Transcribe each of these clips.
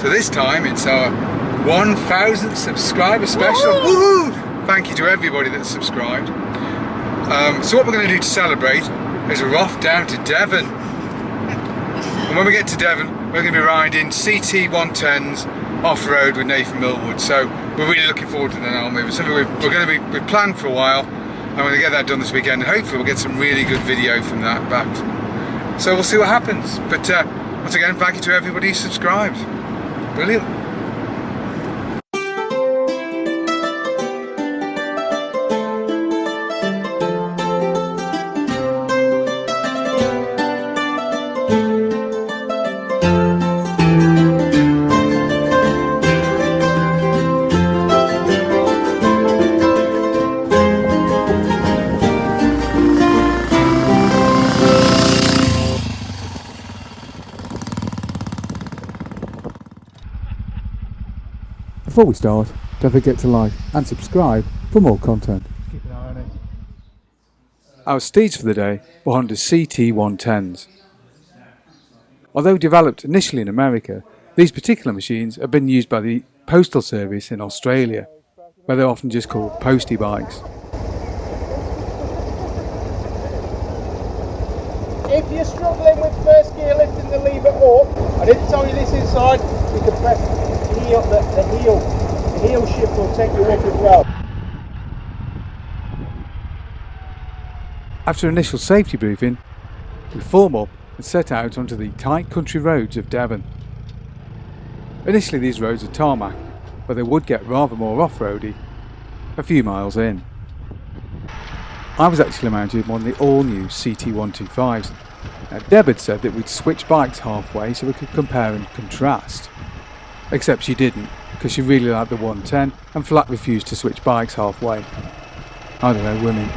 So this time it's our 1,000th subscriber special. Woohoo! Thank you to everybody that's subscribed. So what we're going to do to celebrate is we're off down to Devon. And when we get to Devon, we're going to be riding CT110s off-road with Nathan Millwood. So we're really looking forward to that, aren't we? It's something we've planned for a while. I'm going to get that done this weekend, and hopefully we'll get some really good video from that back. So we'll see what happens. But once again, thank you to everybody who subscribed. Brilliant. Before we start, don't forget to like and subscribe for more content. Keep an eye on it. Our steeds for the day were Honda's CT110s. Although developed initially in America, these particular machines have been used by the Postal Service in Australia, where they're often just called postie bikes. If you're struggling with first gear lifting the lever up, I didn't tell you this inside, you can press the heel shift will take you up as well. After initial safety briefing, we form up and set out onto the tight country roads of Devon. Initially these roads are tarmac, but they would get rather more off-roady a few miles in. I was actually mounted on one of the all-new CT125s. Now Deb had said that we'd switch bikes halfway so we could compare and contrast. Except she didn't, because she really liked the 110 and flat refused to switch bikes halfway. I don't know, women.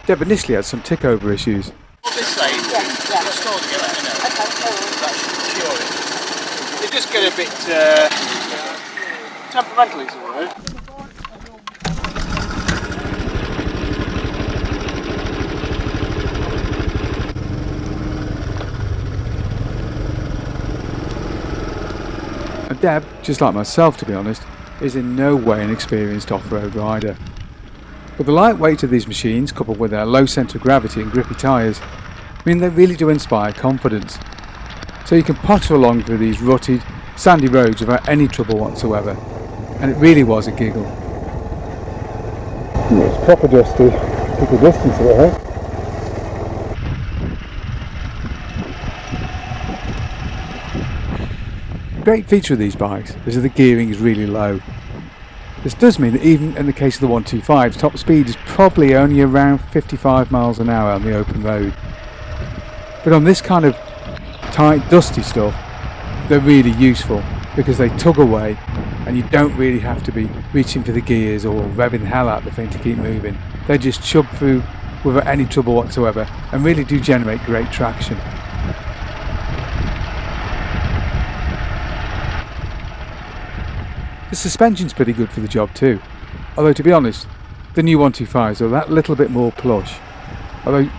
Deb initially had some tick-over issues. This side, the stores get let me know. That should cure it. They just get a bit temperamental is the word. And Deb, just like myself to be honest, is in no way an experienced off-road rider. But the light weight of these machines, coupled with their low centre of gravity and grippy tyres, mean they really do inspire confidence. So you can potter along through these rutted, sandy roads without any trouble whatsoever. And it really was a giggle. It's proper dusty. Took a distance of it, huh? The great feature of these bikes is that the gearing is really low. This does mean that even in the case of the 125's, top speed is probably only around 55 miles an hour on the open road. But on this kind of tight, dusty stuff, they're really useful because they tug away and you don't really have to be reaching for the gears or revving the hell out of the thing to keep moving. They just chug through without any trouble whatsoever and really do generate great traction. The suspension's pretty good for the job too, although to be honest, the new 125s are that little bit more plush. Although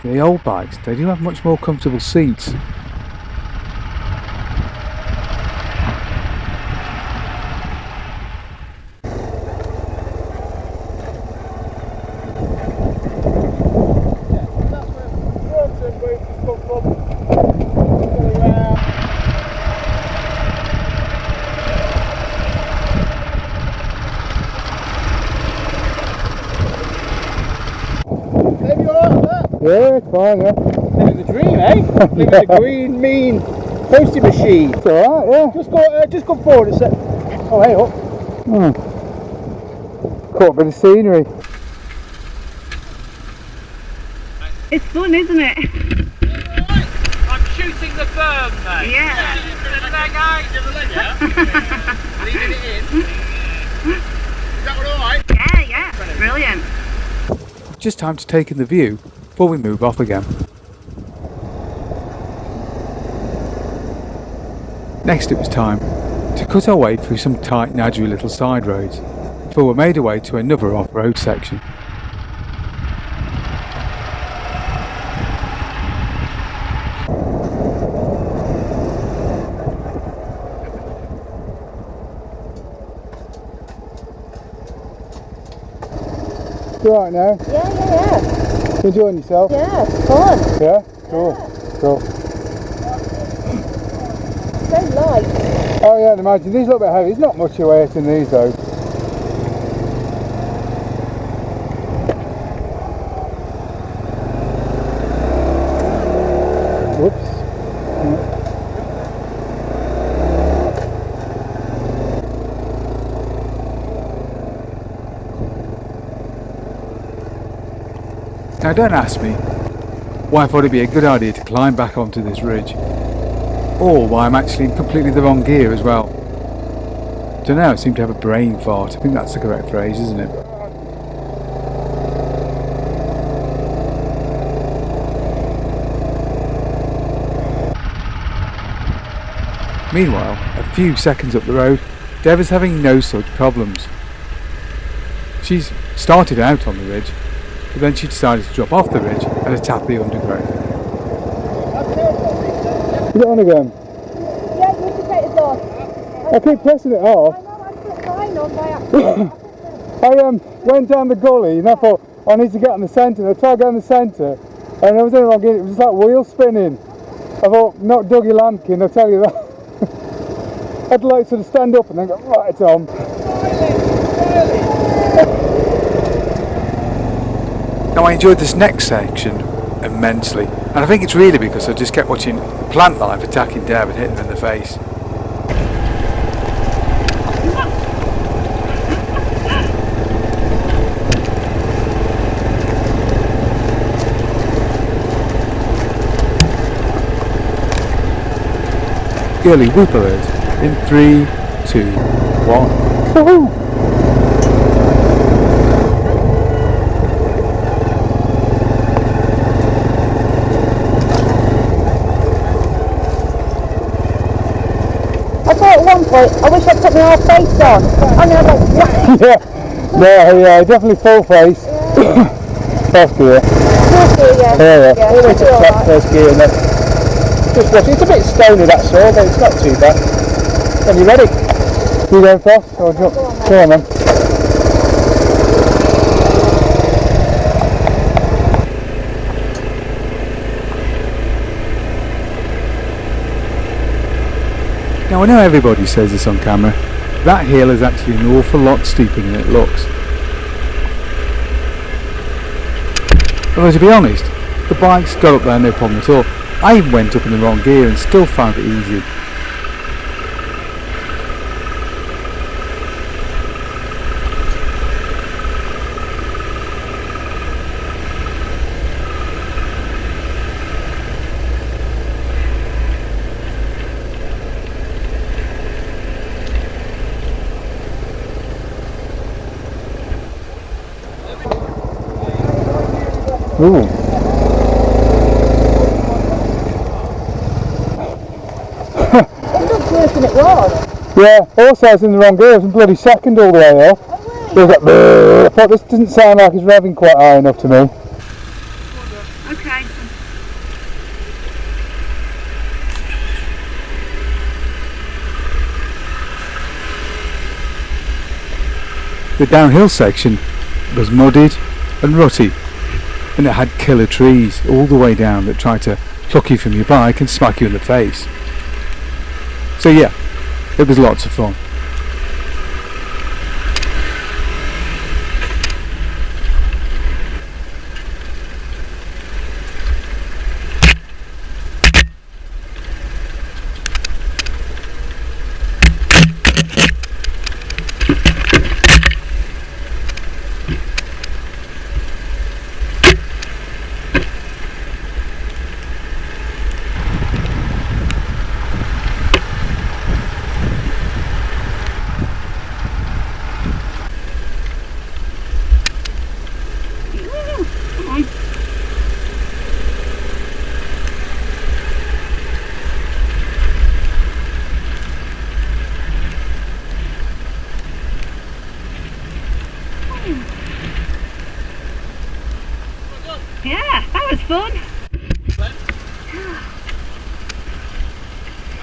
the old bikes, they do have much more comfortable seats. Yeah, it's fine, yeah. Living the dream, eh? Living the green, mean postie machine. It's alright, yeah. Just go forward a sec. Oh, hey up. Caught a bit of scenery. It's fun, isn't it? I'm shooting the berm, mate. Yeah. Give the leg out. Give the leg out. Leaving it in. Is that all right? Yeah. Brilliant. Just time to take in the view before we move off again. Next it was time to cut our way through some tight, nadgy little side roads before we made our way to another off-road section. You alright now? Yeah. You enjoying yourself? Yeah, it's fun. Yeah? Cool. Cool. So light. Oh yeah, I'd imagine. These look a bit heavy. There's not much weight in these though. Whoops. Now don't ask me why I thought it'd be a good idea to climb back onto this ridge, or why I'm actually in completely the wrong gear as well. Don't know, I seem to have a brain fart. I think that's the correct phrase, isn't it? Meanwhile, a few seconds up the road, Dev is having no such problems. She's started out on the ridge, but then she decided to drop off the ridge and attack the undergrowth. Put it on again. Yeah, you can take it off. I keep pressing it off. I know, I put mine on by accident. I went down the gully and I thought I need to get on the centre. And I tried getting the centre and I was in the wrong gear. It was like wheel spinning. I thought, not Dougie Lampkin, I'll tell you that. I'd like to stand up and then go right on. Now I enjoyed this next section immensely, and I think it's really because I just kept watching the plant life attacking Dev and hitting him in the face. Girly whoop alert in 3, 2, 1. Woohoo! I thought at one point, I wish I'd put my whole face on. And I was like, Yeah, definitely full face. First gear. Yeah. Always check first gear and then just watch. It's a bit stony that saw, but it's not too bad. When you ready? You going fast? Or jump? Go on then. Now I know everybody says this on camera, that hill is actually an awful lot steeper than it looks. Although to be honest, the bike's got up there no problem at all. I even went up in the wrong gear and still found it easy. Ooh. it looks worse than it was. Yeah, also I was in the wrong gear. I was in bloody second all the way up. There was that, I thought this doesn't sound like it's revving quite high enough to me. Okay. The downhill section was muddied and rutty, and it had killer trees all the way down that tried to pluck you from your bike and smack you in the face. So yeah, it was lots of fun.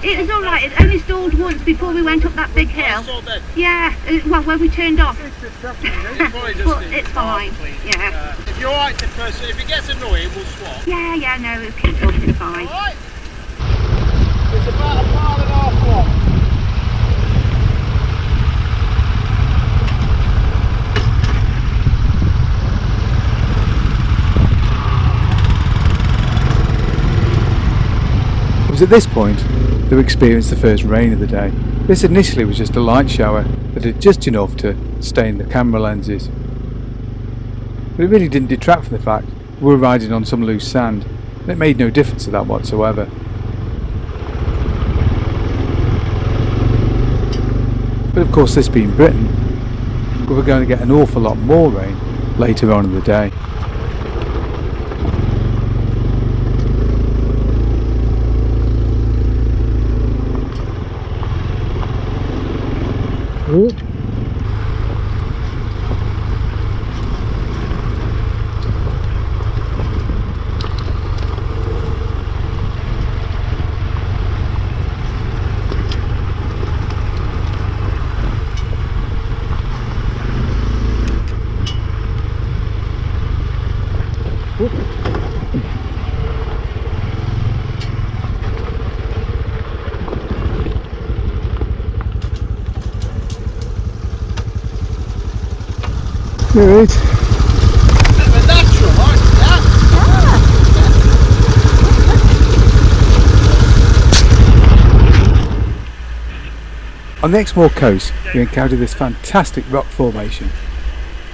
It was all right. It only stalled once before we went up that big hill. Yeah, well, when we turned off. But it's fine. Yeah. If you're alright to pursue, if it gets annoying, we'll swap. Yeah, no, it's fine. Alright? It's about a mile and a half long. It was at this point that we experienced the first rain of the day. This initially was just a light shower that did just enough to stain the camera lenses. But it really didn't detract from the fact we were riding on some loose sand, and it made no difference to that whatsoever. But of course, this being Britain, we were going to get an awful lot more rain later on in the day. Good. Bit of a natural, right? On the Exmoor coast, we encountered this fantastic rock formation,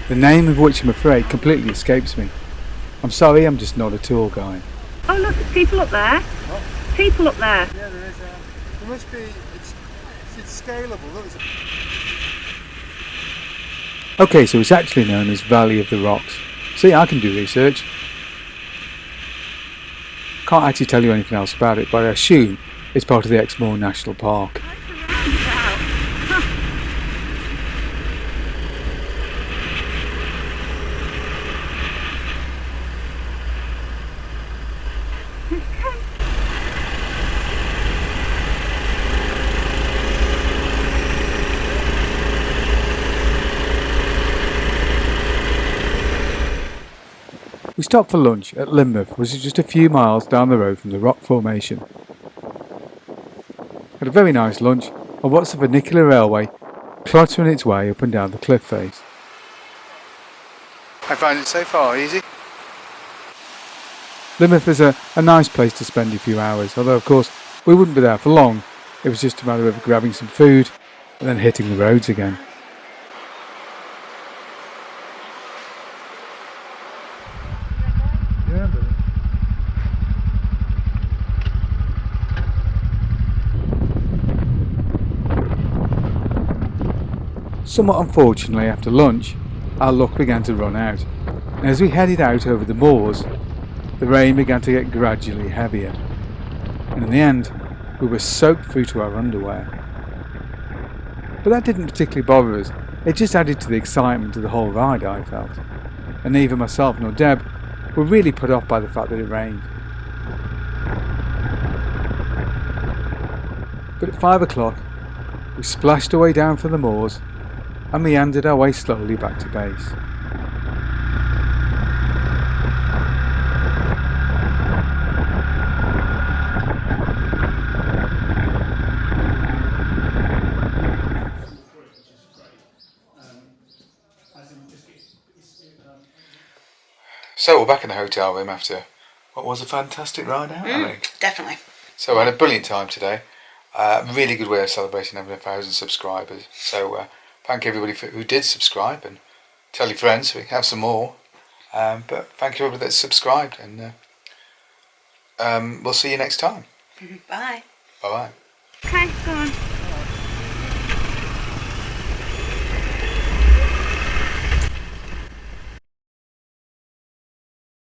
the name of which I'm afraid completely escapes me. I'm sorry, I'm just not a tour guide. Oh look, there's people up there. Oh. People up there. Yeah, there is. There must be. It's scalable. Look, Okay, so it's actually known as Valley of the Rocks. See, I can do research. Can't actually tell you anything else about it, but I assume it's part of the Exmoor National Park. We stopped for lunch at Lynmouth, which is just a few miles down the road from the rock formation. Had a very nice lunch on what's the vernacular railway clattering its way up and down the cliff face. I found it so far easy. Lynmouth is a nice place to spend a few hours, although of course we wouldn't be there for long. It was just a matter of grabbing some food and then hitting the roads again. Somewhat unfortunately, after lunch, our luck began to run out, and as we headed out over the moors, the rain began to get gradually heavier, and in the end, we were soaked through to our underwear. But that didn't particularly bother us, it just added to the excitement of the whole ride, I felt, and neither myself nor Deb were really put off by the fact that it rained. But at 5 o'clock, we splashed away down from the moors and meandered our way slowly back to base. So we're back in the hotel room after what was a fantastic ride out, I think. Definitely. So I had a brilliant time today. Really good way of celebrating having 1,000 subscribers. So thank everybody who did subscribe, and tell your friends so we can have some more. But thank you everybody that's subscribed, and we'll see you next time. Bye. Bye bye. Okay, go on.